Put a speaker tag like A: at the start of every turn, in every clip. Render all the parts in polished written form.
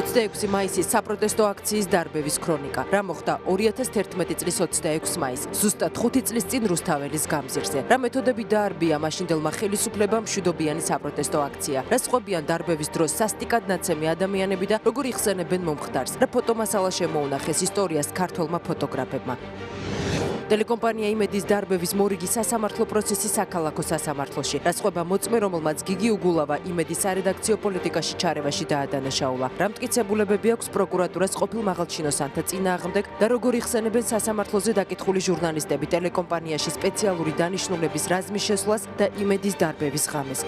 A: 26 მაისის საპროტესტო აქციის დარბევის ქრონიკა. რა მოხდა 2011 წლის 26 მაისს, ზუსტად 5 წლის წინ რუსთაველის გამზირზე. რა მეთოდები დაარბია მაშინდელმა ხელისუფლებამ მშვიდობიანი საპროტესტო აქცია. რა სხვებიან დარბევის დროს სასტიკად ნაცემი ადამიანები და როგორ იხსენებენ მომხდარს. რა ფოტომასალა შემოუნახეს ისტორიას ქართველმა ფოტოგრაფებმა. Ტელეკომპანია იმედის დარბევის მორიგი სასამართლო პროცესი საქალაქო სასამართლოში. რა სხვება მოწმე, რომელმაც გიგი უგულავა იმედის სარედაქციო პოლიტიკაში ჩარევაში დაადანაშაულა. რა მტკიცებულებები აქვს პროკურატურას ყოფილ მაღალჩინოსანთა წინააღმდეგ და როგორ იხსენებენ სასამართლოზე დაკითხული ჟურნალისტები ტელეკომპანიაში სპეციალური დანიშნულების რაზმის შესვლას და იმედის დარბევის ღამეს.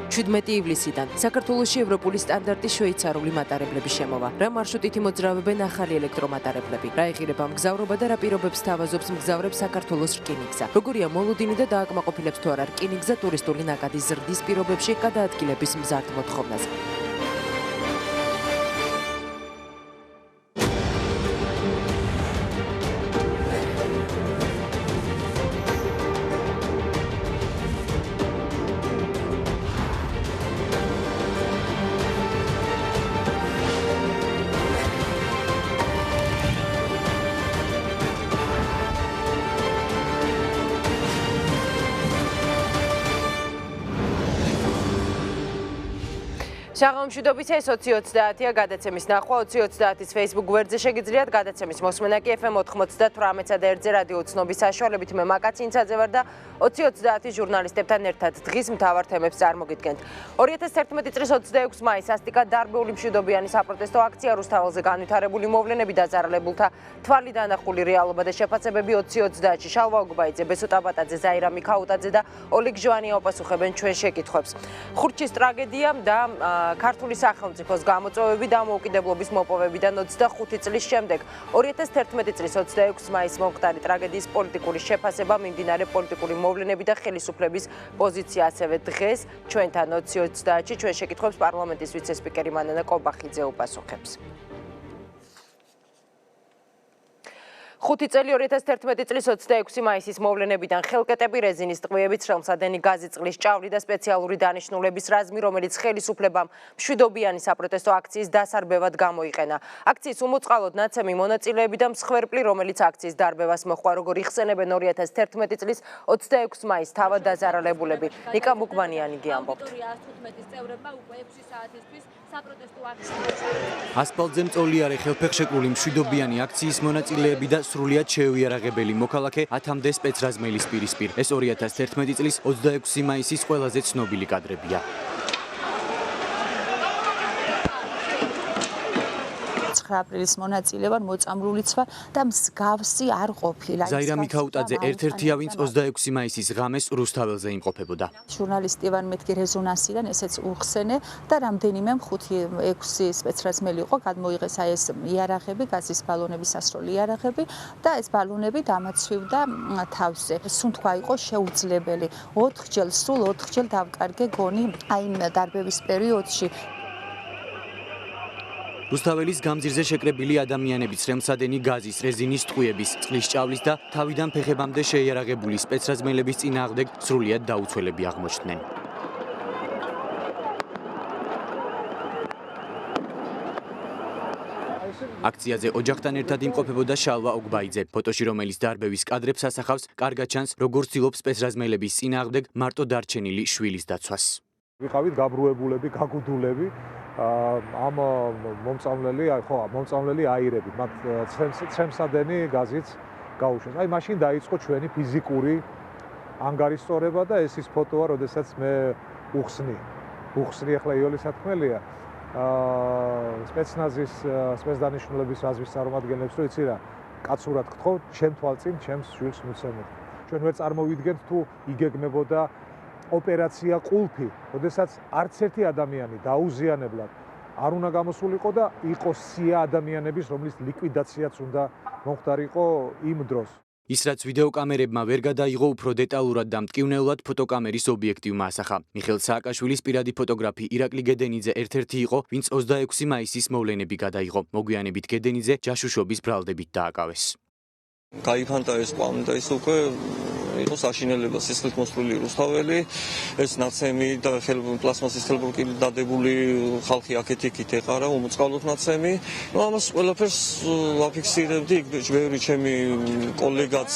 A: 17 ივლისიდან საქართველოში ევროპული სტანდარტის შვეიცარიული მატარებლები შემოვა. რა მარშრუტით იმოძრავებენ ახალი ელექტრომატარებლები? რა ეხირება მგზავრობა და რა პირობებს თავაზობს მგზავრებს საქართველოს რკინიგზა? როგორია მოლოდინი და დააკმაყოფილებს თუ არა რკინიგზა ტურისტული ნაკადის ზრდის პირობებში გადაადგილების მზარდ მოთხოვნას? შაღამშვიდობის ეს 2030-ია გადაცემის ნახვა 2030-ის Facebook გვერდზე შეგიძლიათ გადაცემის მოსმენა კი FM 98 და 1 რადიო ცნობის საშუალებით მე მაკაცინცაძე ვარ და 2030-ის ჟურნალისტებთან ერთად დღის მთავარ თემებს წარმოგიდგენთ. 2011 წლის 26 მაისს სასტიკად დარბეული მშვიდობიანი საპროტესტო აქცია რუსთაველზე განვითარებული მოვლენები და ზარალებულთა თვალი დანახული რეალობა და შეფასებები 2030-ში შალვა ოგბაიძე, ბესო ტაბატაძე, ზაირა მიქაუტაძე და ოლეგ ჟვანია უპასუხებენ ჩვენ შეკითხვებს. ხურჩის ტრაგედია და ქართული სახელმწიფოს გამოწვევები და მოუკიდებლობის მოპოვებიდან 25 წლის შემდეგ 2011 წლის 26 მაისს მომხდარი ტრაგედიის პოლიტიკური შეფასება, მიმდინარე პოლიტიკური მოვლენები და ხელისუფლების პოზიცია ასევე დღეს ჩვენთან 2030-ში ჩვენ შეკითხვებს პარლამენტის ვიცე-სპიკერი მანანა კობახიძე უპასუხებს. 5 წელი 2011 წლის 26 მაისის მოვლენებიდან ხელკეტები, რეზინის ტყვიები, ცხელმსადენი გაზი, წყლის ჭავლი და სპეციალური დანიშნულების რაზმი, რომელიც ხელისუფლებამ მშვიდობიანი საპროტესტო აქციის დასარბევად გამოიყენა. აქციის უმოწყალოდ ნაცემი მონაწილეები და მსხვერპლი, რომელიც აქციის დარბევას მოჰყვა, როგორ იხსენებენ 2011 წლის 26 მაისს თავად დაზარალებულები. ნიკა მუკბანიანი გიამბობთ.
B: ასფალტზე მწოლიარე ხელფეხშეკრული მშვიდობიანი აქციის მონაწილეები და სრულიად შეუიარაღებელი მოქალაქე 10-მდე სპეცრაზმელის პირისპირ. ეს 2011 წლის 26 მაისის ყველაზე ცნობილი კადრებია.
C: 9 აპრილის მონაწილე ვარ, მოწამლულიც ვარ და მსგავსი არ ყოფილა.
B: ზაირა მიქაუტაძე ერთ-ერთია, ვინც 26 მაისის ღამეს რუსთაველზე იმყოფებოდა.
C: ჟურნალისტი ვარ მეთქი რეზონანსიდან, ესეც უხსენე და რამდენიმე 5-6 სპეცრაზმელი იყო, გადმოიღეს აი ეს იარაღები, გაზის ბალონები, სასროლი იარაღები და ეს ბალონები დამაცვივდა თავზე. სუნთქვა იყო შეუძლებელი. 4 ჯერ დავკარგე გონი აი დარბევის პერიოდში.
B: რუსთაველის გამზირზე შეკრებილი ადამიანების რემსადენი გაზის, რეზინის ტყვიების, წყლის ჭავლის და თავიდან ფეხებამდე შეიარაღებული სპეცრაზმელების წინააღმდეგ სრულიად დაუცველები აღმოჩნდნენ. აქციაზე ოჯახთან ერთად იმყოფებოდა შალვა ოგბაიძე. ფოტოში, რომელიც დარბევის კადრებს ასახავს, კარგად ჩანს, როგორც ცდილობს სპეცრაზმელების წინააღმდეგ მარტო დარჩენილი შვილის დაცვას.
D: ვიყავით გაბრუებულები, გაგუდულები. ამ მომწამლელი აირები, მათ ცხელმსადენი გაზიც გაუშვეს. აი მაშინ დაიწყო ჩვენი ფიზიკური ანგარიშწორება და ეს ის ფოტოა, როდესაც მე უხსნი ახლა იოლის სათქმელია სპეცნაზის სპეცდანიშნულების რაზმის წარმომადგენლებს, რომ იცი რა, კაცურად გთხოვ, ჩემ თვალწინ ჩემს შვილს მიცემოთ. ჩვენ ვერ წარმოვიდგენთ თუ იგეგმებოდა ოპერაცია ყულფი, როდესაც არც ერთი ადამიანი დაუზიანებლად არ უნდა გამოსულიყო და იყო სია ადამიანების, რომლის ლიკვიდაციაც უნდა მომხდარიყო იმ დროს.
B: ის რაც ვიდეოკამერებმა ვერ გადაიღო, უფრო დეტალურად და მტკივნეულად ფოტოკამერის ობიექტივმა ასახა. მიხეილ სააკაშვილის პირადი ფოტოგრაფი ირაკლი გედენიძე ერთ-ერთი იყო, ვინც 26 მაისის მოვლენები გადაიღო. მოგვიანებით გედენიძე ჯაშუშობის ბრალდებით დააკავეს.
E: გაიფანტა ეს პლანი და ის უკვე იყო საშინელება სისხლით მოსწრული რუსთაველი, ეს ნაცემი და პლასმასის ხელბურკილი დადებული ხალხი აქეთ-იქით ეყარა უმოწყალოდ ნაცემი. ამას ყველაფერს ვაფიქსირებდი, ბევრი ჩემი კოლეგაც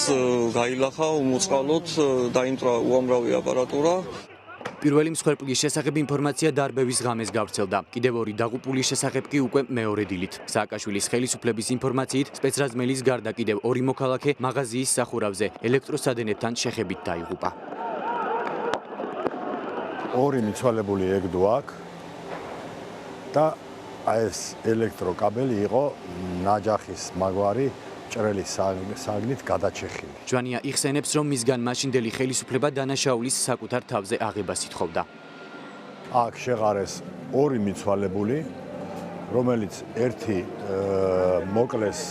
E: გაილახა უმოწყალოდ, დაინტრა უამრავი აპარატურა.
B: პირველი მსხვერპლის შესახებ ინფორმაცია დარბევის ღამეს გავრცელდა. კიდევ ორი დაღუპულის შესახებ კი უკვე მეორე დილით. სააკაშვილის ხელისუფლების ინფორმაციით, სპეცრაზმელის გარდა კიდევ ორი მოქალაქე მაღაზიის სახურავზე ელექტროსადენებთან შეხებით დაიღუპა.
F: ორი მიცვალებული ეგდო აქ და ეს ელექტროკაბელი იყო ნაჯახის მაგვარი ჭრელი საგნით გადაჭეხილი.
B: ჯვანია იხსენებს, რომ მისგან მაშინდელი ხელისუფლება დანაშაულის საკუთარ თავზე აღებას ითხოვდა.
F: აქ შეღარეს ორი მიცვალებული, რომელიც ერთი მოკლეს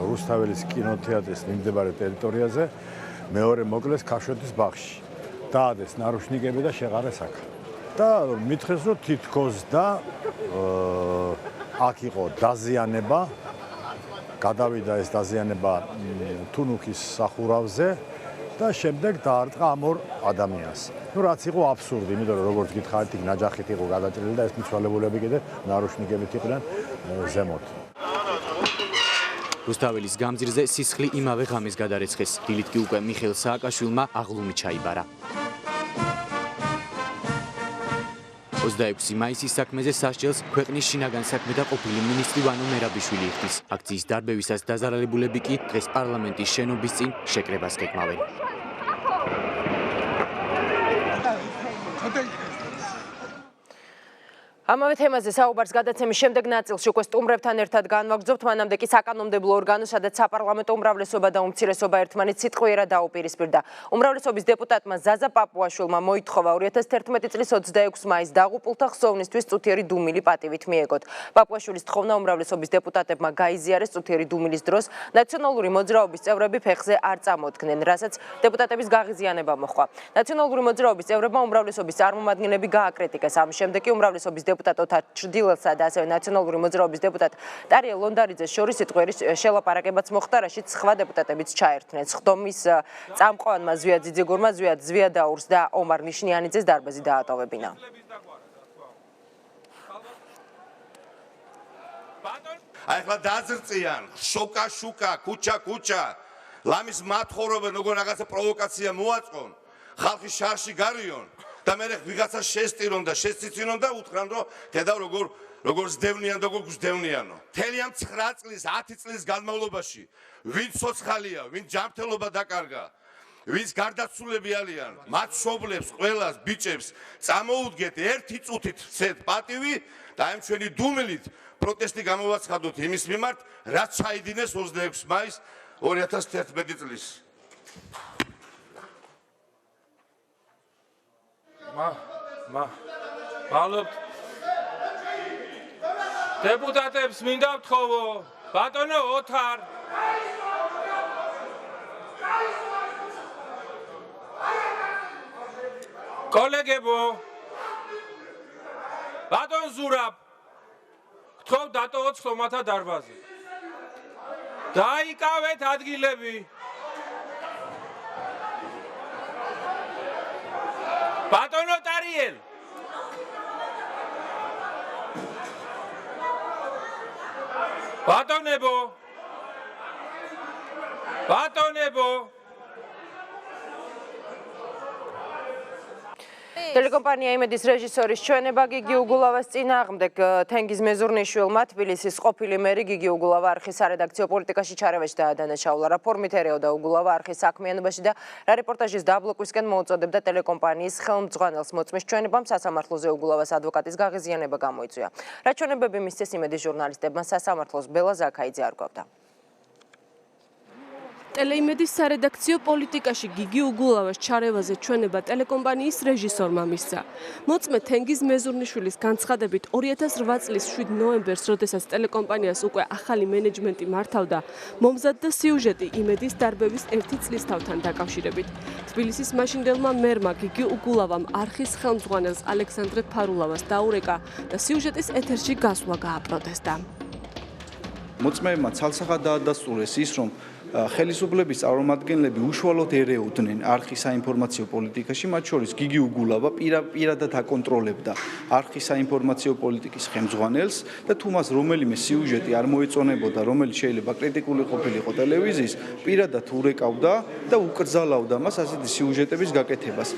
F: რუსთაველის კინოთეატრის მიმდებარე ტერიტორიაზე, მეორე მოკლეს ქაშვეთის ბაღში. დაადეს ნარუშნიკები და შეღარეს აქ. და მითხეს, რომ თითქოს და აქ იყო დაზიანება, გადავიდა ეს დაზიანება თუნუქის სახურავზე და შემდეგ დაარტყა ამ ორ ადამიანს. რაც იყო აბსურდი, იმიტომ რომ როგორც გითხარით, იქ ნაჯახით იყო გადაჭრილი და ეს მიცვალებულები კიდე ნარუშნიკებით იყვნენ ზემოთ.
B: რუსთაველის გამზირზე სისხლი იმავე ღამეს გადარეცხეს. დილით კი უკვე მიხეილ სააკაშვილმა აღლუმი ჩაიბარა. 26 მაისის საქმეზე სასჯელს ქვეყნის შინაგან საქმეთა ყოფილი მინისტრი ვანო მერაბიშვილი იხდის. აქციის დარბევისას დაზარალებულები კი დღეს პარლამენტის შენობის წინ შეკრებას გეკმავენ.
A: ამავე თემაზე საუბარს გადაცემის შემდეგ ნაწილში უკვე სტუმრებთან ერთად განვაგრძობთ, მანამდე კი საკანონმდებლო ორგანო, სადაც საპარლამენტო უმრავლესობა და უმცირესობა ერთმანეთს სიტყვიერად დაუპირისპირდა. უმრავლესობის დეპუტატმა ზაზა პაპუაშვილმა მოითხოვა 2011 წლის 26 მაისს დაღუპულთა ხსოვნისთვის წუთიერი დუმილი პატივით მიეგოთ. პაპუაშვილის თხოვნა უმრავლესობის დეპუტატებმა გაიზიარეს წუთიერი დუმილის დროს, ნაციონალური მოძრაობის წევრები ფეხზე არ წამოდგნენ, რასაც დეპუტატების გაღიზიანება მოჰყვა. ნაციონალური მოძრაობის წევრებმა უმრავლესობის წარმომადგენლები გააკრიტიკეს. ამ შემდეგ კი უმრავლესობის დეპუტატ ოთარ ჩრდილელსა და ასევე ნაციონალური მოძრაობის დეპუტატ ტარია ლონდარიძეს შორის სიტყვიერის შელაპარაკებაც მოხდა, რაშიც სხვა დეპუტატებიც ჩაერთნენ. სხდომის წამყვანმა ზვია ძიძეგურმა, ზვია ზვიადაურს და ომარ ნიშნიანიძეს დარბაზი დაატოვებინა.
G: აი ახლა დაძრწიან, შოკა, ქუჩა. ლამის მათხოვრობენ, როგორ რაღაცა პროვოკაცია მოაწყონ, ხალხი შარში გარიონ. და მე ვიღაცა შესტირონ და შეციცინონ და უთხრან რომ ხედავ როგორ ზდევნიან და როგორ გზდევნიანო. მთელი ამ 9 წლის, 10 წლის განმავლობაში ვინ ცოცხალია, ვინ ჯანმრთელობა დაკარგა, ვინც გარდაცვლილები არიან, მათ მშობლებს, ყველას, ბიჭებს წამოუდგეთ ერთი წუთით ცეთ პატივი და ამ ჩვენი დუმილით პროტესტი გამოვაცხადოთ იმის მიმართ, რაც ჩაიდინეს 26 მაისს 2011 წლის.
H: მალობთ დეპუტატებს მინდა ვთხოვო, ბატონო ოთარ კოლეგებო, ბატონ ზურაბ, ვთხოვ დატოვოთ ხომათა დარბაზი. დაიკავეთ ადგილები. ბატონო ტარიელ. ბატონებო.
A: ტელეკომპანია იმედის რეჟისორის ჩვენება გიგი უგულავას წინააღმდეგ თენგიზ მეზურნიშვილმა თბილისის ყოფილი მერი გიგი უგულავა არხის სარედაქციო პოლიტიკაში ჩარევაში დაადანაშაულა. რა ფორმით ერეოდა უგულავა არხის საქმიანობაში და რა რეპორტაჟის დაბლოკვისკენ მოუწოდებდა ტელეკომპანიის ხელმძღვანელს. მოწმის ჩვენებამ სასამართლოზე უგულავას ადვოკატის გაღიზიანება გამოიწვია. რა ჩვენებები მისცეს იმედის ჟურნალისტებმა სასამართლოს ბელა ზაქაიძე არკვევდა.
I: ტელეიმედის სარედაქციო პოლიტიკაში გიგი უგულავას ჩარევაზე ჩვენება ტელეკომპანიის რეჟისორმა მისცა. მოწმე თენგიზ მეზურნიშვილის განცხადებით 2008 წლის 7 ნოემბერს, როდესაც ტელეკომპანიას უკვე ახალი მენეჯმენტი მართავდა, მომზადდა სიუჟეტი იმედის დარბევის 1 წლისთავთან დაკავშირებით. თბილისის მაშინდელმა მერმა გიგი უგულავამ არხის ხელმძღვანელს ალექსანდრე ფარულავას დაურეკა და სიუჟეტის ეთერში გასვლა გააპროტესტა.
J: მოწმეებმა ცალსახად დაადასტურეს ის, რომ ხელისუფლების წარმომადგენლები უშუალოდ ერეოდნენ არხის საინფორმაციო პოლიტიკაში, მათ შორის გიგი უგულავა პირადად აკონტროლებდა არხის საინფორმაციო პოლიტიკის ხელმძღვანელს და თუ მას რომელიმე სიუჟეტი არ მოეწონებოდა, რომელიც შეიძლება კრიტიკული ყოფილიყო ტელევიზიის, პირადად ურეკავდა და უკრძალავდა მას ასეთი სიუჟეტების გაკეთებას.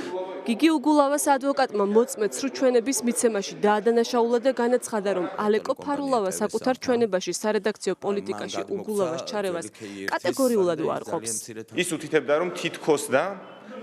I: გიგი უგულავას ადვოკატმა მოწმე ცრუ ჩვენების მიცემაში დაადანაშაულა და განაცხადა, რომ ალეკო ფარულავა საკუთარ ჩვენებაში სარედაქციო პოლიტიკაში უგულავას ჩარევას კატეგორიულად უარყოფს.
K: ის უთითებდა, რომ თითქოს და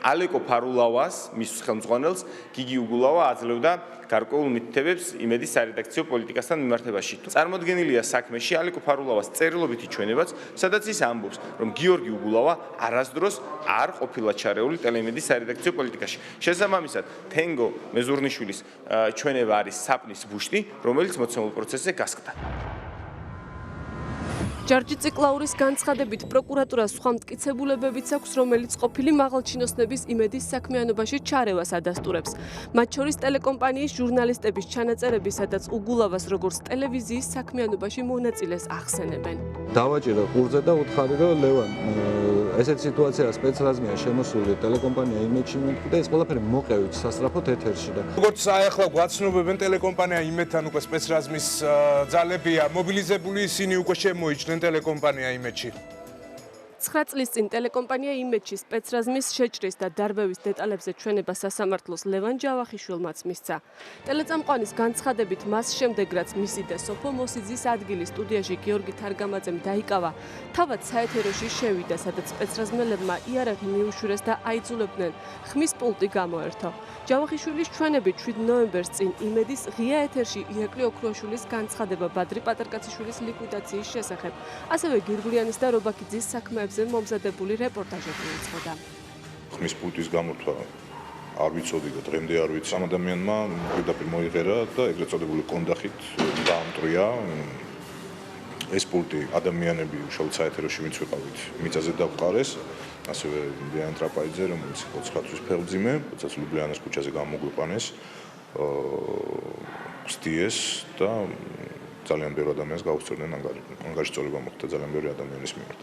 K: ალეკო ფარულავას მის ხელმძღვანელს გიგი უგულავა აძლევდა გარკვეულ მითითებებს იმედის სარედაქციო პოლიტიკასთან მიმართებაში. წარმოდგენილია საქმეში ალეკო ფარულავას წერილობითი ჩვენებაც, სადაც ის ამბობს, რომ გიორგი უგულავა არასდროს არ ყოფილა ჩარეული ტელეიმედის სარედაქციო პოლიტიკაში. შესაბამისად, თენგო მეზურნიშვილის ჩვენება არის საპნის ბუშტი, რომელიც მოცემულ პროცესზე გასკდა.
I: ჯარჯი ციკლაურის განცხადებით პროკურატურას სხვა მტკიცებულებებიც აქვს, რომელიც ყოფილი მაღალჩინოსნების იმედის საქმიანობაში ჩარევას ადასტურებს. მათ შორის ტელეკომპანიის ჟურნალისტების ჩანაწერები, სადაც უგულავას როგორც ტელევიზიის საქმიანობაში მონაწილეს ახსენებენ.
L: დავაჭირე ყურზე და უთხარი, რომ ლევან, ესეთ სიტუაცია სპეცრაზმია შემოსული ტელეკომპანია იმედში მეთქი და ეს ყველაფერი მოყევით სასწრაფოდ ეთერში და
M: როგორც ახლა გვაცნობებენ ტელეკომპანია იმედთან უკვე სპეცრაზმის ძალებია მობილიზებული, ისინი უკვე შემოიჭრნენ ტელეკომპანია იმედში.
I: 9 წლის წინ ტელეკომპანია იმედში სპეცრაზმის შეჭრის და დარბევის დეტალებზე ჩვენება სასამართლოს ლევან ჯავახიშვილმაც მისცა. ტელეწამყვანის განცხადებით მას შემდეგ რაც მისი და სოფო მოსიძის ადგილი სტუდიაში გიორგი თარგამაძემ დაიკავა, თავად საეთეროში შევიდა, სადაც სპეცრაზმელებმა იარაღი მიუშურეს და აიძულებდნენ ხმის პულტი გამოერთო. ჯავახიშვილის ჩვენებით 7 ნოემბერს წინ იმედის ღია ეთერში ირაკლი ოქროაშვილის განცხადება ბადრი პატარკაციშვილის ლიკვიდაციის შესახებ, ასევე გირგვლიანის და რობაქიძის საქმეებზე მომზადებული რეპორტაჟები უძღვოდა.
N: ხმის პულტის გამორთვა არ ვიცოდი და დღემდე არ ვიცი. ამ ადამიანმა პირდაპირ მოიღერა და ეგრეთ წოდებული კონდახით დაამტრია. ეს პულტი ადამიანები უშუალოდ საეთეროში ვინც ვიყავით, მიწაზე დავყარეს. ასევე ლიანა ტრაპაიძე, რომელიც 9 თვის ფეხმძიმე, როდესაც ლუბლიანის ქუჩაზე გამოგვიყვანეს, გსდიეს და ძალიან ბევრი ადამიანს გაუსწორდნენ ანგარიში წოლება მოხდა ძალიან ბევრი ადამიანის მიმართ.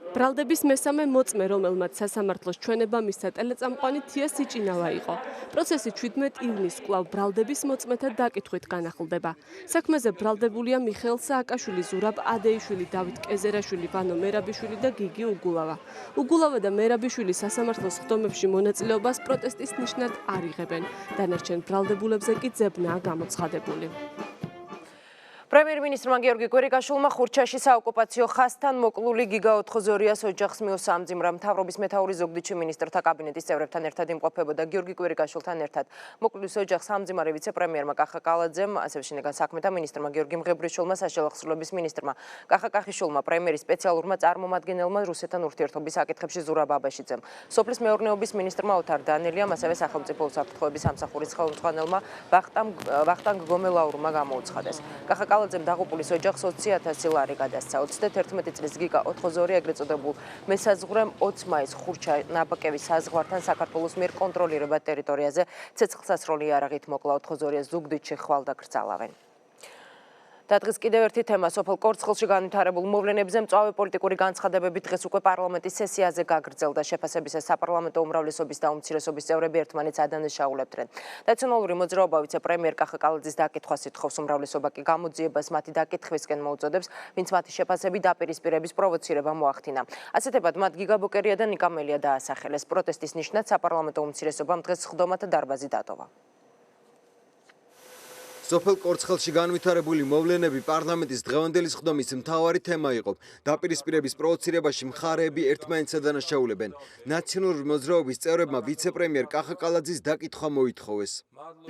I: ბრალდების მესამე მოწმე, რომელმაც სასამართლოს ჩვენება მისცა, ტელეწამყვანი თია სიჭინავა იყო. პროცესი 17 ივნისს კვლავ ბრალდების მოწმეთა დაკითხვით განახლდება. საქმეზე ბრალდებულია მიხეილ სააკაშვილი, ზურაბ ადეიშვილი, დავით კეზერაშვილი, ვანო მერაბიშვილი და გიგი უგულავა. უგულავა და მერაბიშვილი სასამართლოს ხდომებში მონაწილეობას პროტესტის ნიშნად არ იღებენ. დანარჩენ ბრალდებულებზე კი ძებნაა გამოცხადებული.
A: პრემიერ-მინისტრმა გიორგი კვირიკაშვილმა ხურჩაში საოკუპაციო ხაზთან მოკლული გიგა 82-ას ოჯახს მიუსამძიმრა. მთავრობის მეთაური ზუგდიდში მინისტრთა კაბინეტის წევრებთან ერთად იმყოფებოდა გიორგი კვირიკაშვილთან ერთად. მოკვლის ოჯახს ამძიმარე ვიცე-პრემიერმა კახა კალაძემ, ასევე შინაგან საქმეთა მინისტრმა გიორგი მღებრიშვილმა, საშუალო ახსნილობის მინისტრმა კახა კახიშვილმა, პრემიერის სპეციალურმა წარმომადგენელმა რუსეთთან ურთიერთობის საკითხებში ზურაბ აბაშიძემ, სოფლის მეურნეობის მინისტრმა ოთარ დანელიამ, ასევე სახელმწიფო უსაფრთხოების სამსახურის ხელმძღვანელმა ვახტანგ გომელაურმა გამოუცხადეს. კალაძემ დაღუპულის ოჯახს 20,000 ლარი გადასცა. 31 წლის გიგა 82 ეგრეთ წოდებულ მესაზღვრემ 20 მაისს ხურჩა ნაბაკევის საზღვართან საქართველოს მიერ კონტროლირებად ტერიტორიაზე ცეცხლსასროლი იარაღით მოკლა. 82 ზუგდიდში ხვალ დაკრძალავენ. და დღეს კიდევ ერთი თემა სოფელ კორცხელში განვითარებულ მოვლენებზე მწვავე პოლიტიკური განცხადებები დღეს უკვე პარლამენტის სესიაზე გაგრძელდა. შეფასებისას საპარლამენტო უმრავლესობის და უმცირესობის წევრები ერთმანეთს ადანაშაულებდნენ. ნაციონალური მოძრაობა ვიცე-პრემიერ კახა კალაძის დაკითხვას ითხოვს, უმრავლესობა კი გამოძიებას მათი დაკითხვისკენ მოუწოდებს, ვინც მათი შეფასები დაპირისპირების პროვოცირება მოახდინა. ასეთებად მათ გიგა ბოკერია და ნიკა მელია დაასახელეს. პროტესტის ნიშნად საპარლამენტო უმცირესობამ დღეს სხდომათა დარბაზი დატოვა.
B: სოფელ კორცხელში განვითარებული მოვლენები პარლამენტის დღევანდელი სხდომის მთავარი თემა იყო. დაპირისპირების პროვოცირებაში მხარეები ერთმანეთს ადანაშაულებენ. ნაციონალური მოძრაობის წევრებმა ვიცე-პრემიერ კახა კალაძის დაკითხვა მოითხოვეს.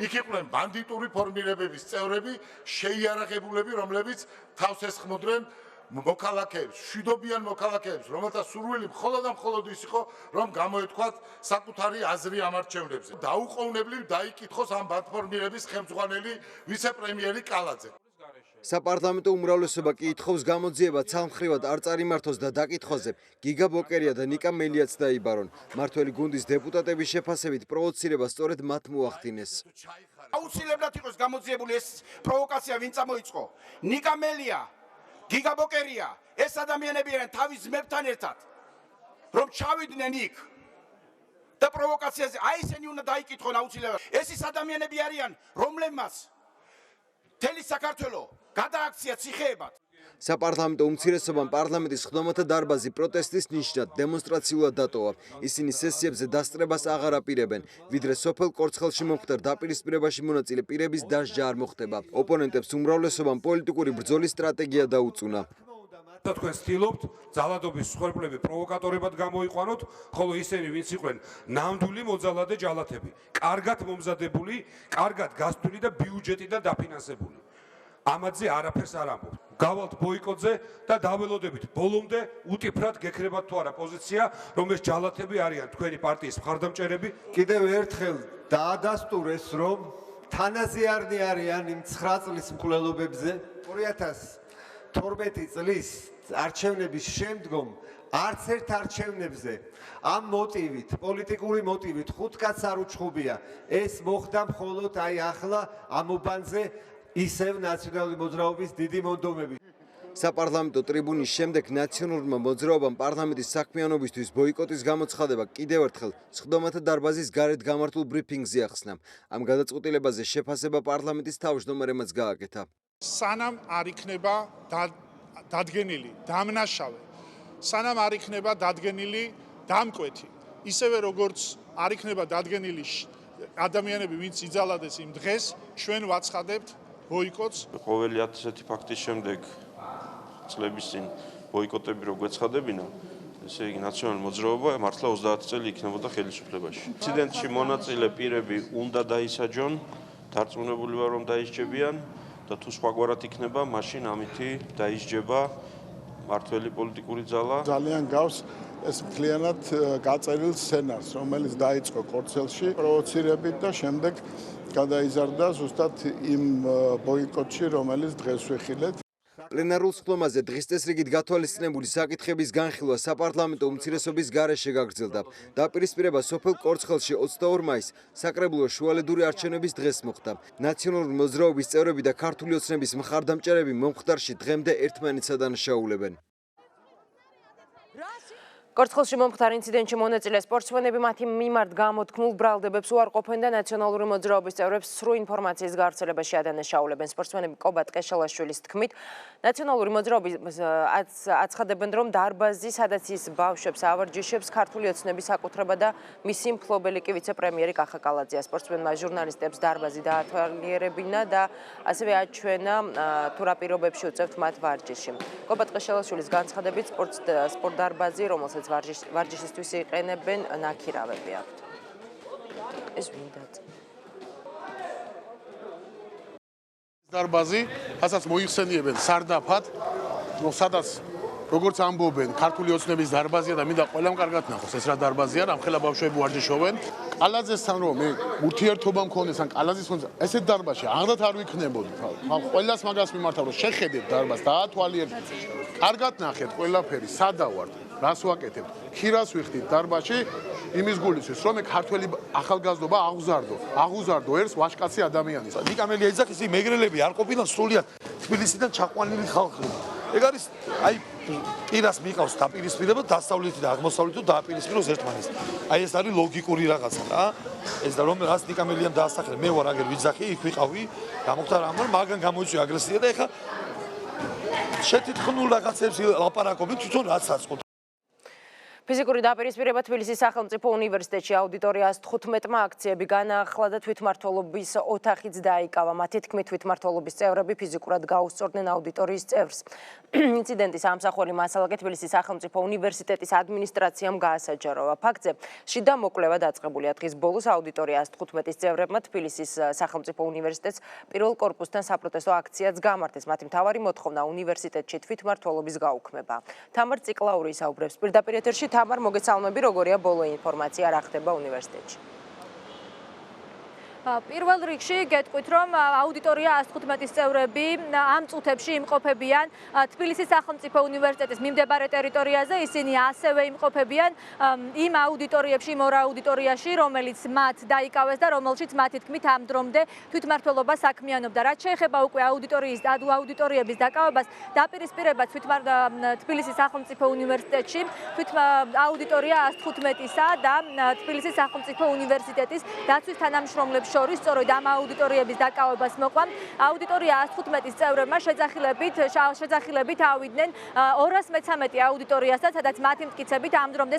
O: იქ იყვნენ ბანდიტური ფორმირებების წევრები, შეიარაღებულები, რომლებიც თავს ესხმოდნენ მოქალაქეებს, შვიდობიან მოქალაქეებს, რომელთა სურვილი მხოლოდ და მხოლოდ ის იყო, რომ გამოეთქვათ საკუთარი აზრი ამ არჩევნებზე. დაუყოვნებლივ დაიკითხოს ამ ბანდფორმირების ხელმძღვანელი ვიცე-პრემიერი კალაძე.
B: საპარლამენტო უმრავლესობა კი ითხოვს გამოძიება ცალმხრივად არ წარიმართოს და დაკითხვაზე გიგა ბოკერია და ნიკა მელიაც დაიბარონ. მართველი გუნდის დეპუტატების შეფასებით პროვოცირება სწორედ მათ მოახდინეს.
P: აუცილებლად იყოს გამოძიებული ეს პროვოკაცია, ვინ წამოიწყო? ნიკა მელია გიგაბოკერია ეს ადამიანები არიან თავის ძმებთან ერთად რომ ჩავიდნენ იქ და პროვოკაციაზე აი ესენი უნდა დაიკითხონ აუცილებლად ეს ის ადამიანები არიან რომლებმაც მთელი საქართველოს გადააქცია ციხეებად
Q: საპარლამენტო უმცირესობამ პარლამენტის ხდომათა დარბაზი პროტესტის ნიშნად დემონსტრაციულად დატოვა. ისინი სესიებზე დასწრებას აღარ აპირებენ, ვიდრე სოფელ კორცხელში მომხდარ დაპირისპირებაში მონაწილე პირების დასჯა არ მოხდება. ოპონენტებს უმრავლესობამ პოლიტიკური ბრძოლის სტრატეგია დაუწუნა.
R: თქვენ ცდილობთ ძალადობის მსხვერპლები პროვოკატორებად გამოიყვანოთ, ხოლო ისინი ვინც იყვნენ ნამდვილი მოძალადე ჯალათები, კარგად მომზადებული, კარგად გასწული და ბიუჯეტიდან დაფინანსებული. ამაზე არაფერს არ ამბობ. გავალთ ბოიკოტზე და დაველოდებით ბოლომდე უტიფრად გექნებათ თუ არა პოზიცია, რომ ეს ჯალათები არიან თქვენი პარტიის მხარდამჭერები.
S: კიდევ ერთხელ დაადასტურეს, რომ თანაზიარნი არიან იმ 9 წლის მკვლელობებზე 2012 წლის არჩევნების შემდგომ არც ერთ არჩევნებზე ამ მოტივით, პოლიტიკური მოტივით 5 კაცს არ უჩხუბია. ეს მოხდა მხოლოდ აი ახლა ამ უბანზე ისევ ნაციონალური მოძრაობის დიდი მონდომები.
Q: საპარლამენტო ტრიბუნის შემდეგ ნაციონალურმა მოძრაობამ პარლამენტის საქმიანობისთვის ბოიკოტის გამოცხადება კიდევ ერთხელ სხდომათა დარბაზის გარეთ გამართულ ბრიფინგზე ახსნა. ამ გადაწყვეტილებაზე შეფასება პარლამენტის თავმჯდომარემაც გააკეთა.
T: სანამ არ იქნება დადგენილი დამნაშავე, სანამ არ იქნება დადგენილი დამკვეთი, ისევე როგორც არ იქნება დადგენილი ადამიანები, ვინც იძალადეს იმ დღეს, ჩვენ ვაცხადებთ ბოიკოტს.
U: ყოველი ასეთი ფაქტის შემდეგ წლების წინ ბოიკოტები რო გვეცხადებინა, ესე იგი ნაციონალური მოძრაობა მართლა 30 წელი იქნებოდა ხელისუფლებაში. ინციდენტში მონაწილე პირები უნდა დაისაჯონ, დარწმუნებული ვარ რომ დაისჯებიან და თუ სხვაგვარად იქნება, მაშინ ამითი დაისჯება მართველი პოლიტიკური ძალა.
V: ძალიან გავს ეს მთლიანად გაწერილ სცენარს, რომელიც დაიწყო კორცხელში პროვოცირებით და შემდეგ გადაიზარდა ზუსტად იმ ბოიკოტში, რომელიც დღეს ვიხილეთ.
Q: პლენარულ სხდომაზე დღის წესრიგით გათვალისწინებული საკითხების განხილვა საპარლამენტო უმცირესობის გარეშე გაგრძელდა. დაპირისპირება სოფელ კორცხელში 22 მაისს საკრებულოს შუალედური არჩევნების დღეს მოხდა. ნაციონალური მოძრაობის წევრები და ქართული ოცნების მხარდამჭერები მომხდარში დღემდე ერთმანეთს ადანაშაულებენ.
A: კორცხელში მომხდარ ინციდენტში მონაწილე სპორტსმენები მათი მიმართ გამოთქმულ ბრალდებებს უარყოფენ და ნაციონალური მოძრაობის წევრებს სრულ ინფორმაციის გავრცელებაში ადანაშაულებენ. სპორტსმენები კობა ტყეშელაშვილის თქმით, ნაციონალური მოძრაობის აცხადებენ, რომ დარბაზი, სადაც ის ბავშვებს ავარჯიშებს, ქართული ოცნების საკუთრება და მისი მფლობელი კი ვიცე-პრემიერი კახა კალაძეა. სპორტსმენმა ჟურნალისტებს დარბაზი დაათვალიერებინა და ასევე აჩვენა თუ რა პირობებში უწევთ მათ ვარჯიში. კობა ტყეშელაშვილის განცხადებით სპორტ დარბაზი, რომელსაც ვარჯიშისთვის იყენებენ, ნაქირავები აქვთ. ეს ვინდა?
T: დარბაზი, რასაც მოიხსენიებენ სარდაფად, სადაც როგორც ამბობენ, ქართული ოცნების დარბაზია და მინდა ყველამ კარგად ნახოს ეს რა დარბაზია, რამხელა ბავშვები ვარჯიშობენ. კალაძესთან რომ მე ურთიერთობა მქონდეს, ან კალაძის მქონდეს, ესეთ დარბაზში აღდათ არ ვიქნებოდი. ყველას მაგას მიმართავ, რომ შეხედეთ დარბაზს, დაათვალიერეთ. კარგად ნახეთ ყველაფერი, სადავართ. რას ვაკეთებთ? ქირას ვიხდით დარბაზში იმის გულისთვის, რომ ქართველი ახალგაზრდობა აღუზარდო ერთს ვაჟკაცი ადამიანის.
W: ნიკამელია იძახის მეგრელები არ ყოფილან სრულიად თბილისიდან ჩაყვანილი ხალხი. ეგ არის აი პირას მიყავს დაპირისპირება დასავლეთი და აღმოსავლეთი დააპირისპიროს ერთმანეთს. აი ეს არის ლოგიკური რაღაცა რა. ეს და რომ რას ნიკამელიამ დაასახელა, მე ვარ აგერ ვიძახი, იქ ვიყავი, გამოხდა რამე, მაგან გამოიწვია აგრესია და ეხა შეთითხნულ რაღაცებს ლაპარაკობენ თვითონ რაც აწყობ.
A: ფიზიკური დაპირისპირება თბილისის სახელმწიფო უნივერსიტეტში აუდიტორიას 15-მა აქციები განაახლა და თვითმმართველობის ოთახიც დაიკავა. მათი თქმით, თვითმმართველობის წევრები ფიზიკურად გაუსწორდნენ აუდიტორიის წევრს. ინციდენტის ამსახველი მასალა თბილისის სახელმწიფო უნივერსიტეტის ადმინისტრაციამ გაასაჯაროვა. ფაქტზე შიდა მოკვლევა დაწყებულია. დღის ბოლოს აუდიტორიას 15-ის წევრებმა თბილისის სახელმწიფო უნივერსიტეტს პირველ კორპუსთან საპროტესტო აქციაც გამართეს. მათი მთავარი მოთხოვნა უნივერსიტეტში თვითმმართველობის გაუქმება. თამარ ციკლაური ისაუბრებს პირდაპირ ეთერში. თამარ, მოგესალმები, როგორია ბოლო ინფორმაცია რა ხდება უნივერსიტეტში?
C: პირველ რიგში გეტყვით, რომ აუდიტორია 115 წევრები ამ წუთებში იმყოფებიან თბილისის სახელმწიფო უნივერსიტეტის მიმდებარე ტერიტორიაზე, ისინი ასევე იმყოფებიან იმ აუდიტორიებში, იმ ორ აუდიტორიაში, რომელიც მათ დაიკავეს და რომელშიც მათი თქმით ამ დრომდე თვითმმართველობა საქმიანობდა. რაც შეეხება უკვე აუდიტორიების დაკავებას, დაპირისპირებაც თბილისის სახელმწიფო უნივერსიტეტში, აუდიტორია 115-ისა და თბილისის სახელმწიფო უნივერსიტეტის დაცვის თანამშრომლებს შორის სწორედ ამ აუდიტორიების დაკავებას მოყვა. აუდიტორია 115-ის წევრებმა შეძახილებით ავიდნენ 213 აუდიტორიასაც, სადაც მათი მტკიცებით ამ დრომდე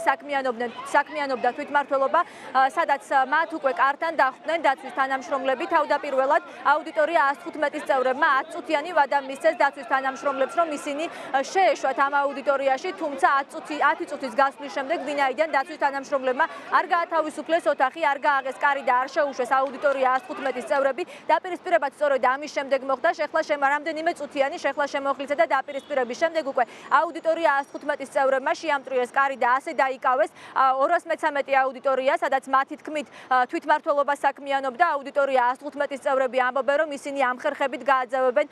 C: საქმიანობდა თვითმმართველობა, სადაც მათ უკვე კართან დახვდნენ დაცვის თანამშრომლები. თავდაპირველად აუდიტორია 115-ის წევრებმა 10 წუთიანი ვადა მისცეს დაცვის თანამშრომლებს, რომ ისინი შეეშვათ ამ აუდიტორიაში, თუმცა 10 წუთის გასვლის შემდეგ ვინაიდან დაცვის თანამშრომლებმა არ გაათავისუფლეს ოთახი, არ გააღეს კარი და არ შეუშვეს აუდიტორია 115-ის წევრები. დაპირისპირებაც სწორედ ამის შემდეგ მოხდა. შეხლა რამდენიმე წუთიანი შეხლა შემოხლისა და დაპირისპირების შემდეგ უკვე აუდიტორია 115-ის წევრებმა შეამტვრიეს კარი და ასე დაიკავეს 213 აუდიტორია, სადაც მათი თქმით თვითმმართველობა საქმიანობდა. აუდიტორია 115-ის წევრები ამბობენ, რომ ისინი ამ ხერხებით გააძევებენ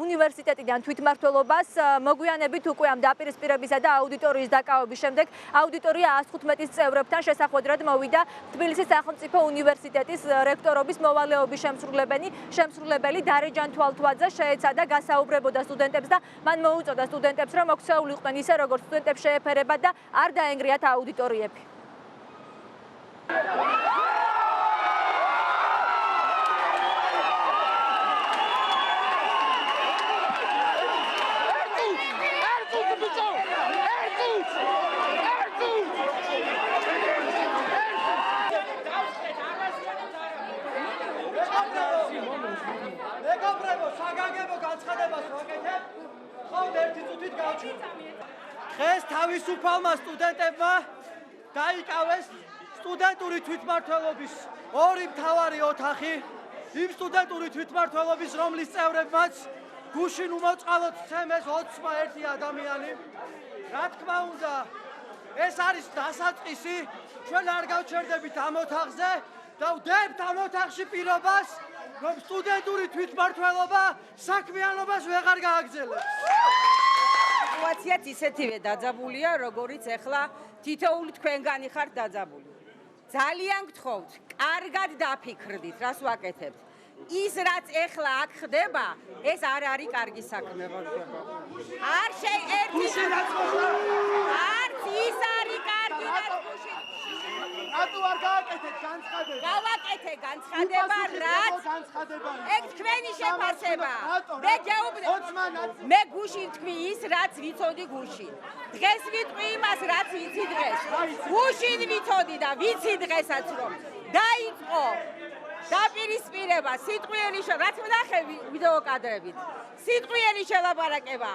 C: უნივერსიტეტიდან თვითმმართველობას. მოგვიანებით უკვე ამ დაპირისპირებისა და აუდიტორიის დაკავების შემდეგ აუდიტორია 115-ის წევრებთან შესახვედრად მოვიდა თბილისის სახელმწიფო უნივერსიტეტის რექტორობის მოვალეობის შემსრულებელი დარეჯან თვალთვაძე, შეეცადა გასაუბრებოდა სტუდენტებს და მან მოუწოდა სტუდენტებს, რომ მოქცეულიყვნენ ისე, როგორც სტუდენტებს შეეფერებათ და არ დაენგრიათ აუდიტორიები.
D: დღეს თავისუფალმა სტუდენტებმა დაიკავეს სტუდენტური თვითმმართველობის ორი მთავარი ოთახი, იმ სტუდენტური თვითმმართველობის, რომლის წევრებმაც გუშინ უმოწყალოდ სცემეს 21 ადამიანი. რა თქმა უნდა, ეს არის დასაწყისი, ჩვენ არ გავჩერდებით ამ ოთახზე და ვდებთ ამ ოთახში პირობას, რომ სტუდენტური თვითმმართველობა საქმიანობას ვეღარ გააგრძელებს.
E: სიტუაციაც ისეთივე დაძაბულია, როგორიც ახლა თითოეული თქვენგანი ხართ დაძაბული. ძალიან გთხოვთ, კარგად დაფიქრდით, რას ვაკეთებთ. ის რაც ახლა აქ ხდება, ეს არ არის კარგი საქმე. არ არც ის არის კარგი და
D: რატო არ გააკეთეთ განცხადება?
E: გავაკეთე განცხადება, რაც ეგ თქვენი შეფასება. მე გუშინ თქვი ის, რაც ვიცოდი გუშინ. დღეს ვიტყვი იმას, რაც ვიცი დღეს. გუშინ ვიცოდი და ვიცი დღესაც, რომ დაიწყო დაპირისპირება, სიტყვიერი რაც ვნახე ვიდეო კადრებით. სიტყვიერი შელაპარაკება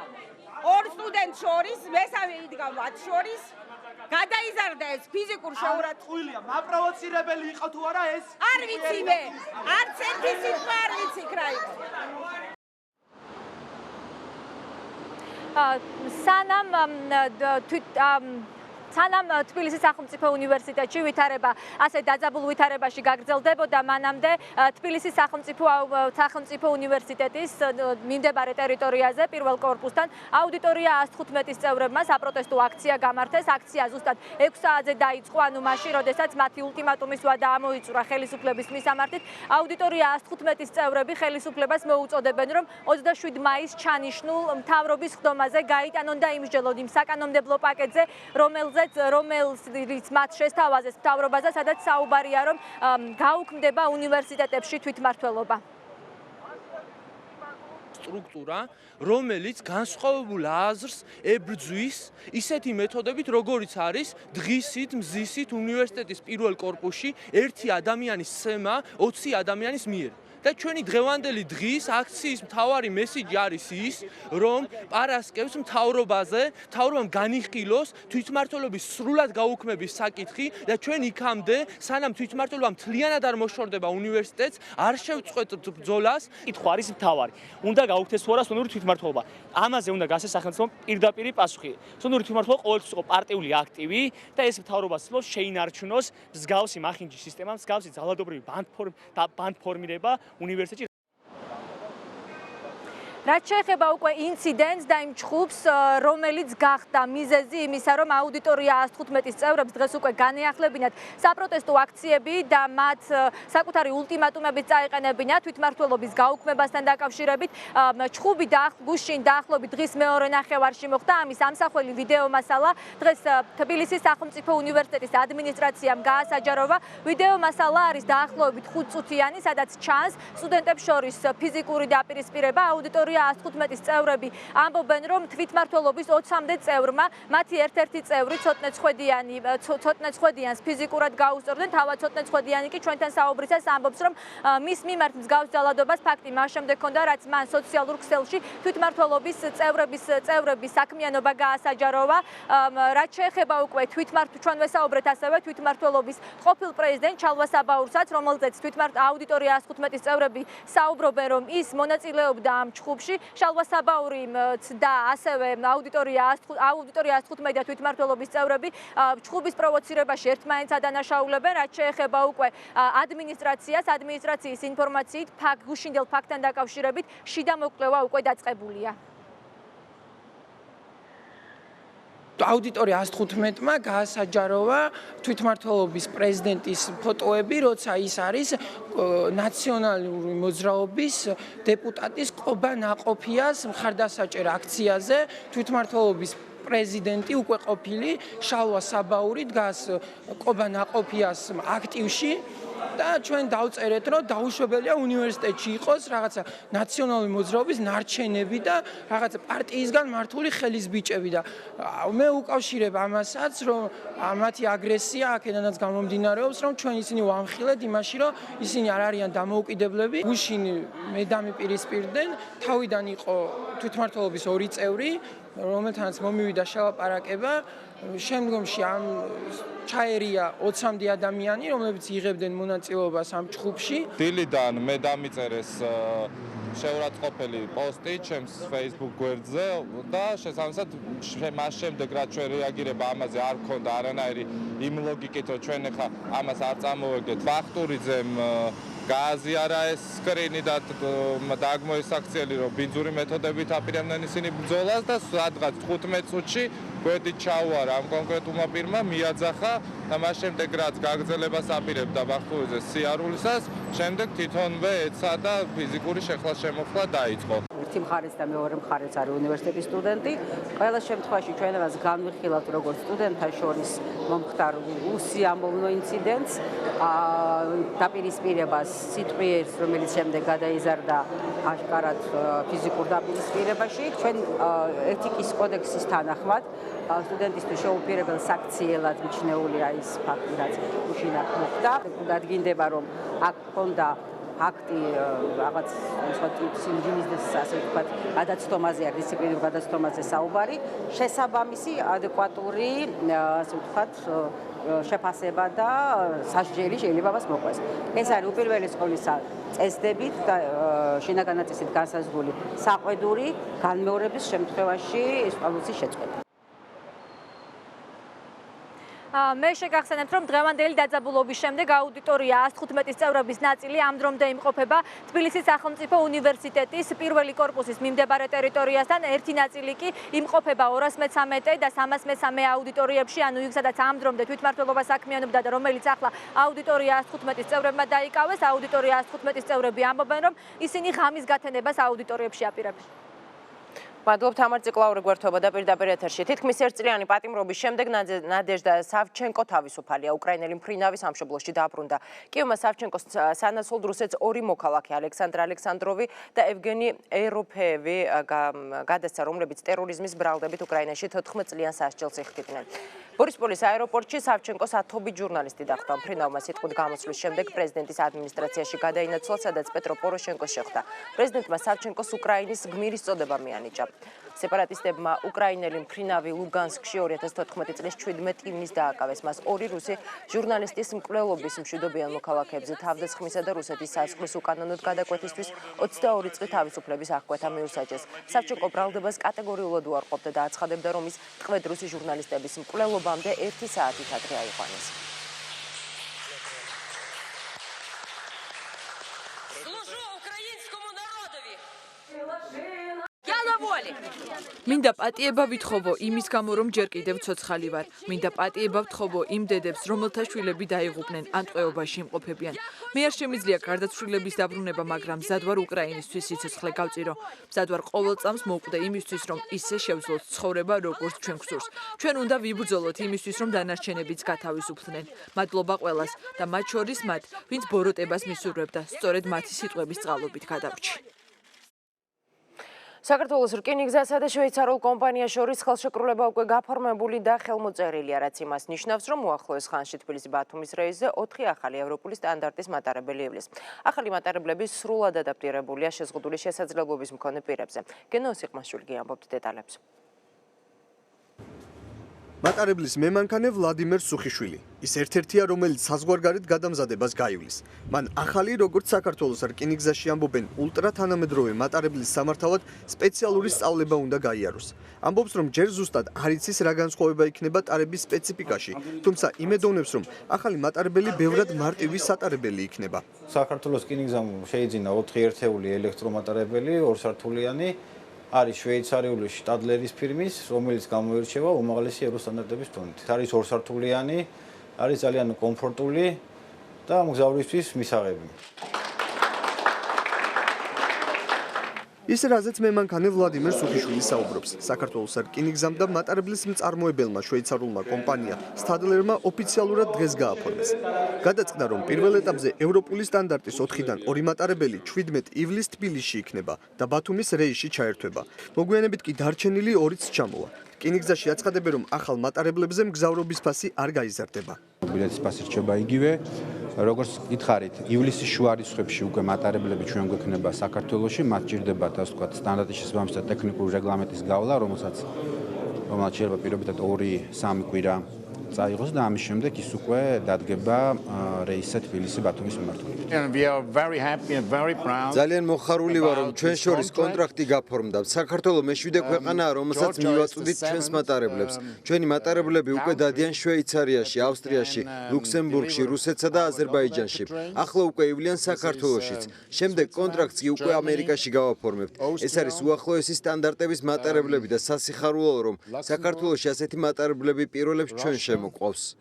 E: ორ სტუდენტ შორის, მესამე იდგა მათ შორის. გადაიზარდა ეს ფიზიკურ შეურაცხმყოფია,
D: მაპროვოცირებელი იყო თუ არა ეს?
E: არ ვიცი მე. არც ერთი სიტყვა არ ვიცი რა იყო. სანამ თბილისის სახელმწიფო უნივერსიტეტში ვითარება ასე დაძაბულ ვითარებაში გაგრძელდებოდა, მანამდე თბილისის სახელმწიფო უნივერსიტეტის მიმდებარე ტერიტორიაზე პირველ კორპუსთან აუდიტორია 115-ის წევრებმა საპროტესტო აქცია გამართეს. აქცია ზუსტად 6 საათზე დაიწყო, ანუ მაშინ, როდესაც მათი ულტიმატუმის ვადა ამოიწურა ხელისუფლების მისამართით. აუდიტორია 115-ის წევრები ხელისუფლებას მოუწოდებენ, რომ 27 მაისს ჩანიშნულ მთავრობის ხდომაზე გაიტანონ და იმსჯელონ იმ საკანონმდებლო პაკეტზე, რომელიც მათ შესთავაზეს მთავრობაზე, სადაც საუბარია, რომ გაუქმდება უნივერსიტეტებში თვითმმართველობა.
X: სტრუქტურა, რომელიც განსხვავებულ აზრს ებრძვის ისეთი მეთოდებით, როგორიც არის დღისით, მზისით უნივერსიტეტის პირველ კორპუსში ერთი ადამიანის სცემა 20 ადამიანის მიერ. და ჩვენი დღევანდელი დღის აქციის მთავარი მესიჯი არის ის, რომ პარასკევს მთავრობამ განიხილოს თვითმმართველობის სრულად გაუქმების საკითხი და ჩვენ იქამდე, სანამ თვითმმართველობა მთლიანად არ მოშორდება უნივერსიტეტს, არ შევწყვეტ ბრძოლას.
F: კითხვა არის მთავარი. უნდა გაუქმდეს თუ არა სუნდური თვითმმართველობა. ამაზე უნდა გასცეს სახელმწიფომ პირდაპირი პასუხი. სუნდური თვითმმართველობა ყოველთვის იყო პარტიული აქტივი და ეს მთავრობა ცდილობს შეინარჩუნოს მსგავსი მახინჯის სისტემა, მსგავსი ძალადობრივი ბანდფორმირება უნივერსიტეტში.
C: რაც შეეხება უკვე ინციდენტს და იმ ჩხუბს, რომელიც გახდა მიზეზი იმისა, რომ აუდიტორია 115-ის წევრებს დღეს უკვე განეახლებინათ საპროტესტო აქციები და მათ საკუთარი ულტიმატუმებით წაეყენებინათ თვითმმართველობის გაუქმებასთან დაკავშირებით. ჩხუბი გუშინ დაახლოებით დღის მეორე ნახევარში მოხდა. ამის ამსახველი ვიდეო მასალა დღეს თბილისის სახელმწიფო უნივერსიტეტის ადმინისტრაციამ გაასაჯაროვა. ვიდეო მასალა არის დაახლოებით 5 წუთიანი, სადაც ჩანს სტუდენტებს შორის ფიზიკური დაპირისპირება. აუდიტორია 115-ის წევრები ამბობენ, რომ თვითმმართველობის 20-მდე წევრმა მათი ერთ-ერთი წევრი ცოტნე ცხედიანს ფიზიკურად გაუსწორდნენ. თავად ცოტნე ცხედიანი კი ჩვენთან საუბრისას ამბობს, რომ მის მიმართ მსგავს ძალადობას ფაქტი მას შემდეგ ჰქონდა, რაც მან სოციალურ ქსელში თვითმმართველობის წევრების საქმიანობა გაასაჯაროვა. რაც შეეხება უკვე ჩვენ ვესაუბრეთ ასევე თვითმმართველობის ყოფილ პრეზიდენტ ჩალვა საბაურსაც, რომელზეც აუდიტორია 115-ის წევრები საუბრობენ, რომ ის მონაწილეობდა ამ ჩხუბში. შალვა საბაური და ასევე აუდიტორია 115 და თვითმმართველობის წევრები ჩხუბის პროვოცირებაში ერთმანეთს ადანაშაულებენ. რაც შეეხება უკვე ადმინისტრაციის ინფორმაციით გუშინდელ ფაქტთან დაკავშირებით შიდა მოკვლევა უკვე დაწყებულია.
G: აუდიტორია 115-მა გაასაჯაროვა თვითმმართველობის პრეზიდენტის ფოტოები, როცა ის არის ნაციონალური მოძრაობის დეპუტატის ყობა ნაყოფიას მხარდასაჭერ აქციაზე. თვითმმართველობის პრეზიდენტი უკვე ყოფილი შალვა საბაური დგას ყობა ნაყოფიას აქტივში. და ჩვენ დავწერეთ, რომ დაუშვებელია უნივერსიტეტში იყოს რაღაცა ნაციონალური მოძრაობის ნარჩენები და რაღაცა პარტიისგან მართული ხელის ბიჭები და მე უკავშირებ ამასაც, რომ მათი აგრესია აქედანაც გამომდინარეობს, რომ ჩვენ ისინი ვამხილეთ იმაში, რომ ისინი არ არიან დამოუკიდებლები. გუშინ მე დამიპირისპირდნენ, თავიდან იყო თვითმმართველობის 2 წევრი, რომელთანაც მომივიდა შელაპარაკება. შემდგომში ამ ჩაერია 20-მდე ადამიანი, რომლებიც იღებდნენ მონაწილეობას ამ ჩხუბში.
H: დილიდან მე დამიწერეს შეურაცხყოფელი პოსტი ჩემს Facebook გვერდზე და შესაბამისად მას შემდეგ რაც ჩვენ რეაგირება ამაზე არ გქონდა არანაირი იმ ლოგიკით, რომ ჩვენ ახლა ამას არ წამოვაგდეთ ვახტურიძემ გააზიარა ეს სკრინი და დააგმოისაქციელი, რომ ბინძური მეთოდებით აპირებდნენ ისინი ბრძოლას და სადღაც 15 წუთში გვერდით ჩაუარა ამ კონკრეტულმა პირმა, მიაძახა და მას შემდეგ რაც გაგრძელებას აპირებდა ვახტურიძეს სიარულისას, შემდეგ თვითონვე ეცა და ფიზიკური შეხლა-შემოხლა დაიწყო.
J: ერთი მხარეს და მეორე მხარეს არის უნივერსიტეტის სტუდენტი. ყველა შემთხვევაში ჩვენ ამას განვიხილავთ როგორც სტუდენტთა შორის მომხდარ უსიამოვნო ინციდენტს, დაპირისპირებას სიტყვიერს, რომელიც შემდეგ გადაიზარდა აშკარად ფიზიკურ დაპირისპირებაში. ჩვენ ეთიკის კოდექსის თანახმად სტუდენტისთვის შეუპირებელ საქციელად მიჩნეულია ის ფაქტი, რაც უშინ აქ მოხდა. დადგინდება, რომ აქ ჰქონდა აქტი რაღაც სიმჯიმის ასე ვთქვათ, გადაცდომაზე, დისციპლინურ გადაცდომაზე საუბარი, შესაბამისი ადეკვატური ასე ვთქვათ შეფასება და სასჯელი შეიძლება მას მოყვეს. ეს არის უპირველეს ყოვლისა წესდებით და შინაგანი წესით განსაზღვრული საყვედური განმეორების შემთხვევაში სტატუსის შეწყვეტა.
C: მე შეგახსენებთ, რომ დღევანდელი დაძაბულობის შემდეგ აუდიტორია 115-ის წევრების ნაწილი ამ დრომდე იმყოფება თბილისის სახელმწიფო უნივერსიტეტის პირველი კორპუსის მიმდებარე ტერიტორიასთან, ერთი ნაწილი კი იმყოფება 213 და 313 აუდიტორიებში, ანუ იქ სადაც ამ დრომდე თვითმმართველობა საქმიანობდა და რომელიც ახლა აუდიტორია 115-ის წევრებმა დაიკავეს. აუდიტორია 115-ის წევრები ამბობენ, რომ ისინი ღამის გათენებას აუდიტორიებში აპირებენ.
A: მადლობთ თამარ ციკლაური გვერდთობა და პირდაპირ ეთერში. თითქმის ერთწლიანი პატიმრობის შემდეგ ნადეჟდა სავჩენკო თავისუფალია. უკრაინელი მფრინავი სამშობლოში დაბრუნდა. კიევმა სავჩენკოს სანაცვლოდ რუსეთს 2 მოქალაქე ალექსანდრ ალექსანდროვი და ევგენი ეროფეევი გადასცა, რომლებიც ტერორიზმის ბრალდებით უკრაინაში 14 წლიან სასჯელს იხდიდნენ. ბორისპოლის აეროპორტში სავჩენკოს ათობით ჟურნალისტი დახვდა. მფრინავმა სიტყვით გამოსვლის შემდეგ პრეზიდენტის ადმინისტრაციაში გადაინაცვლა, სადაც პეტრო პოროშენკოს შეხვდა. პრეზიდენტმა სავჩენკოს უკრაინის გმირის წოდება მიანიჭა. სეპარატისტებმა უკრაინელი მფრინავი ლუგანსკში 2014 წლის 17 ივნისს დააკავეს. მას ორი რუსი ჟურნალისტის მკვლელობის მშვიდობიან მოქალაქეებზე თავდასხმისა და რუსეთის საზღვრის უკანონოდ გადაკვეთისთვის 22 წლის თავისუფლების აღკვეთა მიუსაჯეს. სავჩენკო ბრალდებას კატეგორიულად უარყოფდა და აცხადებდა, რომ ის ტყვედ რუსი ჟურნალისტების მკვლელობამდე 1 საათით ადრე აიყვანეს.
K: მინდა პატიება ვითხოვო იმის გამო, რომ ჯერ კიდევ ცოცხალი ვარ. მინდა პატიება ვთხოვო იმ დედებს, რომელთა შვილები დაიღუპნენ ან ტყვეობაში იმყოფებიან. მე არ შემიძლია გარდაცვლილების დაბრუნება, მაგრამ მზად ვარ უკრაინისთვის სიცოცხლე გავწირო. მზად ვარ ყოველ წამს მოვკვდე იმისთვის, რომ ისე შევძლოთ ცხოვრება, როგორც ჩვენ გვსურს. ჩვენ უნდა ვიბრძოლოთ იმისთვის, რომ დანარჩენებიც გათავისუფლდნენ. მადლობა ყველას და მათ შორის მათ, ვინც ბოროტებას მისურვებდა. სწორედ მათი სიტყვების წყალობით გადავრჩი.
A: საქართველოს რკინიგზასა და შვეიცარიულ კომპანიას შორის ხელშეკრულება უკვე გაფორმებული და ხელმოწერილია, რაც იმას ნიშნავს, რომ უახლოეს ხანში თბილისი-ბათუმის რეისზე 4 ახალი ევროპული სტანდარტის მატარებელი ივლის. ახალი მატარებლები სრულად ადაპტირებულია შეზღუდული შესაძლებლობის მქონე პირებზე. გენო სიყმაშვილგი ამბობთ დეტალებს.
L: მატარებლის მემანქანე ვლადიმერ სუხიშვილი. ის ერთ-ერთია, რომელიც საზღვარგარეთ გადამზადებას გაივლის. მან ახალი, როგორც საქართველოს რკინიგზაში ამბობენ, ულტრათანამედროვე მატარებლის სამართავად სპეციალური სწავლება უნდა გაიაროს. ამბობს, რომ ჯერ ზუსტად არ იცის რა განსხვავება იქნება ტარების სპეციფიკაში, თუმცა იმედოვნებს, რომ ახალი მატარებელი ბევრად მარტივი სატარებელი იქნება.
M: საქართველოს რკინიგზამ შეიძინა 4 ერთეული ელექტრომატარებელი, ორსართულიანი. არის შვეიცარიული შტადლერის ფირმის, რომელიც გამოირჩევა უმაღლესი ევროსტანდარტების დონით. არის ორსართულიანი, არის ძალიან კომფორტული და მგზავრისთვის მისაღები.
L: ის რაზეც მემანქანე ვლადიმერ სუხიშვილი საუბრობს. საქართველოს რკინიგზამ და მატარებლის მწარმოებელმა შვეიცარულმა კომპანია სტადლერმა ოფიციალურად დღეს გააფორმეს. გადაწყდა, რომ პირველ ეტაპზე ევროპული სტანდარტის 4-დან 2 მატარებელი 17 ივლისს თბილისში იქნება და ბათუმის რეისში ჩაერთვება. მოგვიანებით კი დარჩენილი 2-იც ჩამოვა. რკინიგზაში აცხადებენ, რომ ახალ მატარებლებზე მგზავრობის ფასი არ გაიზარდება.
N: ბილეთის ფასი რჩება იგივე. როგორც გითხარით, ივლისის შუა რიცხვებში უკვე მატარებლები ჩვენ გვექნება საქართველოში, მათ ჭირდება ასე ვთქვათ სტანდარტის შესაბამისად ტექნიკური რეგლამენტის გავლა, რომელსაც შეიძლება პირობითად 2-3 კვირა წაიღოს და ამის შემდეგ ის უკვე დადგება რეისზე თბილისი-ბათუმის მიმართულებით.
Q: ძალიან მოხარული ვარ, რომ ჩვენ შორის კონტრაქტი გაფორმდა. საქართველო მეშვიდე ქვეყანაა, რომელსაც მივაწვდით ჩვენს მატარებლებს. ჩვენი მატარებლები უკვე დადიან შვეიცარიაში, ავსტრიაში, ლუქსემბურგში, რუსეთსა და აზერბაიჯანში. ახლა უკვე ივლიან საქართველოშიც. შემდეგ კონტრაქტს კი უკვე ამერიკაში გავაფორმებთ. ეს არის უახლოესი სტანდარტების მატარებლები და სასიხარულო, რომ საქართველოში ასეთი მატარებლები პირველებს ჩვენ მოყვავს.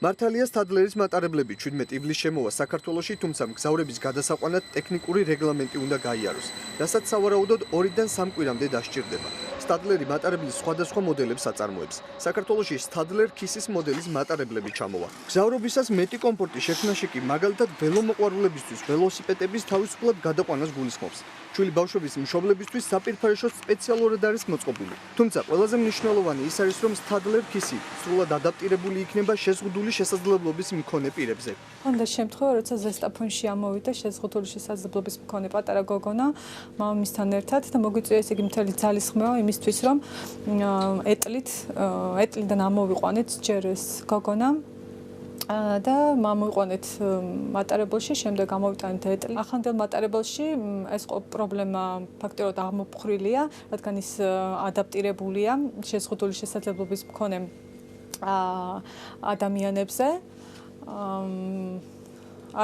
L: მართალია სტადლერის მატარებლები 17 ივლისს შემოვა საქართველოში, თუმცა მგზავრების გადასაყვანად ტექნიკური რეგლამენტი უნდა გაიაროს, რასაც სავარაუდოდ 2-დან 3 კვირამდე დასჭირდება. სტადლერი მატარებლის სხვადასხვა მოდელებს აწარმოებს. საქართველოში სტადლერ ქისის მოდელის მატარებლები ჩამოვა. მგზავრობისას მეტი კომფორტი შექმნაში კი მაგალითად ველომოყვარულებისთვის ველოსიპედების თავისუფლად გადაყვანას გულისხმობს. ჩვილი ბავშვების მშობლებისთვის საპირფარეშო სპეციალურად არის მოწყობილი. თუმცა ყველაზე მნიშვნელოვანი ის არის, რომ სტადლერ ქისი სრულად ადაპტირებული იქნება შეზღუდული შესაძლებლობის მქონე პირებზე.
Y: ხონდა შემთხვევა, როცა ზესტაფონში ამოვიდა შეზღუდული შესაძლებლობის მქონე პატარა გოგონა მამამისთან ერთად და მოგვიწვია ესე იგი მთელი ძალისხმევა იმისთვის, რომ ეტლიდან ამოვიყვანეთ ჯერ ეს გოგონა და მამოიყვანეთ მატარებელში, შემდეგ ამოვიტანეთ ეტლი. ახანდელ მატარებელში ეს პრობლემა ფაქტობრივად აღმოფხრილია, რადგან ის ადაპტირებულია შეზღუდული შესაძლებლობის მქონე ადამიანებზე.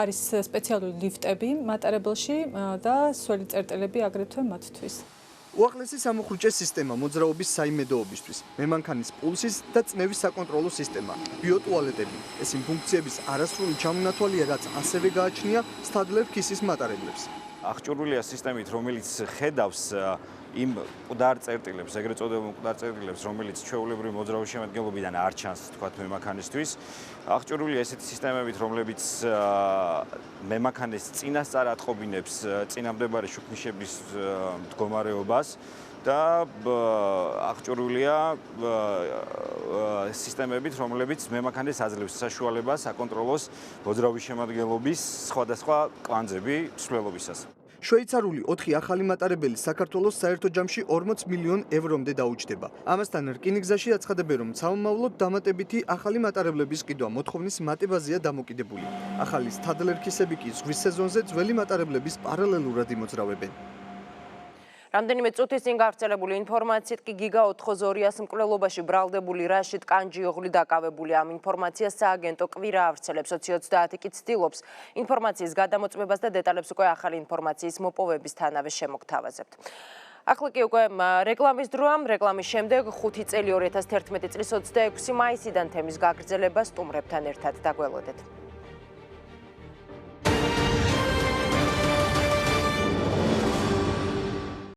Y: არის სპეციალური ლიფტები მატარებელში და სველი წერტილები აგრეთვე მათთვის.
L: უახლესი სამუხრუჭე სისტემა მოძრაობის საიმედოობისთვის, მემანქანის პულსის და წნევის საკონტროლო სისტემა, ბიოტუალეტები. ეს იმ ფუნქციების არასრული ჩამონათვალია, რაც ასევე გააჩნია სტადლერ ქისის მატარებლებს.
Z: აღჭურვილია სისტემით, რომელიც ხედავს
B: იმ მკვდარ წერტილებს, ეგრეთ წოდებულ მკვდარ წერტილებს, რომელიც ჩვეულებრივი მოძრაობის შემადგენლობიდან არ ჩანს, თქვათ, მემანქანისთვის. აღჭურვილია ესეთი სისტემებით, რომლებიც მემანქანის წინასწარ ატყობინებს წინამდებარე შუქნიშების მდგომარეობას და აღჭურვილია სისტემებით, რომლებიც მემანქანეს აძლევს საშუალებას აკონტროლოს მოძრაობის შემადგენლობის სხვადასხვა კვანძები ცვლილობისას.
L: შვეიცარიული 4 ახალი მატარებელი საქართველოს საერთო ჯამში 40 მილიონ ევრომდე დაუჯდება. ამასთან რკინიგზაში აცხადებენ, რომ სამომავლოდ დამატებითი ახალი მატარებლების ყიდვა მოთხოვნის მატებაზეა დამოკიდებული. ახალი სტადლერქისები კი ზღვის სეზონზე ძველი მატარებლების პარალელურად იმოძრავებენ.
A: რამდენიმე წუთის წინ გავრცელებული ინფორმაციით კი გიგა 402-ას მკვლელობაში ბრალდებული რაშიდ კანჯიოღლი დაკავებული. ამ ინფორმაციას სააგენტო კვირა ავრცელებს. 2030 კი ცდილობს ინფორმაციის გადამოწმებას და დეტალებს უკვე ახალი ინფორმაციის მოპოვებისთანავე შემოგთავაზებთ. ახლა კი უკვე რეკლამის დროა. რეკლამის შემდეგ 5 წელი 2011 წლის 26 მაისიდან თემის გაგრძელება სტუმრებთან ერთად დაგველოდეთ.